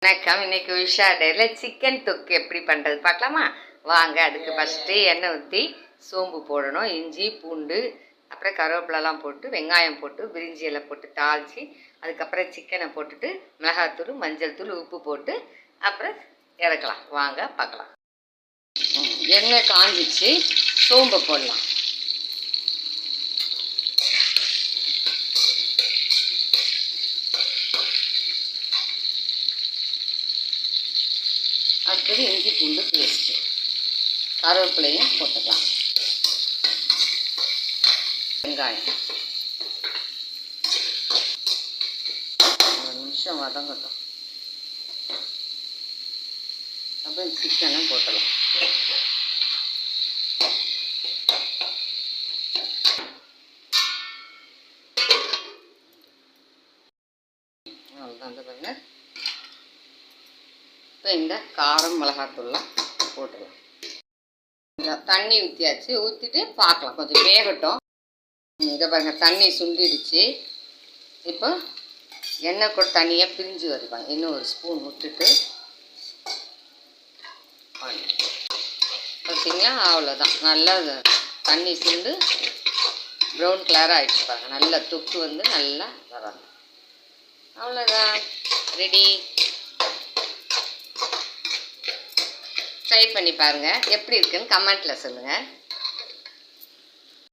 வணக்கம். இன்னைக்கு உஷா டேல சிக்கன் தொக்கு எப்படி பண்ணுறது பார்க்கலாமா? வாங்க. அதுக்கு ஃபஸ்ட்டு எண்ணெய் ஊற்றி சோம்பு போடணும், இஞ்சி பூண்டு அப்புறம் கருவேப்பிலலாம் போட்டு வெங்காயம் போட்டு பிரிஞ்சி இலை போட்டு தாளித்து அதுக்கப்புறம் சிக்கனை போட்டுட்டு மிளகாத்தூள் மஞ்சள் தூள் உப்பு போட்டு அப்புறம் இறக்கலாம். வாங்க பார்க்கலாம். எண்ணெய் காஞ்சிச்சு, சோம்பை போடலாம். அடுத்தது இஞ்சி பூண்டு பேஸ்ட்டு, கருவேப்பிலையும் போட்டுக்கலாம். வெங்காயம் ஒரு நிமிஷம் வதங்கட்டும். அப்புறம் சிக்கனும் போட்டலாம். அவ்வளோதான். அந்த பாருங்க. இப்போ இந்த காரம் மிளகாத்தூள்லாம் போட்டுடலாம். தண்ணி ஊற்றியாச்சு, ஊற்றிட்டு பார்க்கலாம், கொஞ்சம் வேகட்டும். இதை பாருங்கள், தண்ணி சுண்டிடுச்சு. இப்போ எண்ணெய் கூட தண்ணியாக பிரிஞ்சு வருவாங்க. இன்னும் ஒரு ஸ்பூன் விட்டுட்டு பார்த்தீங்களா, அவ்வளோதான். நல்லா தண்ணி சுண்டு ப்ரௌன் கலராக ஆகிடுச்சு பாருங்கள். நல்லா தொக்கு வந்து நல்லா வராங்க. அவ்வளோதான், ரெடி. ட்ரை பண்ணி பாருங்கள், எப்படி இருக்குன்னு கமெண்ட்டில் சொல்லுங்கள்.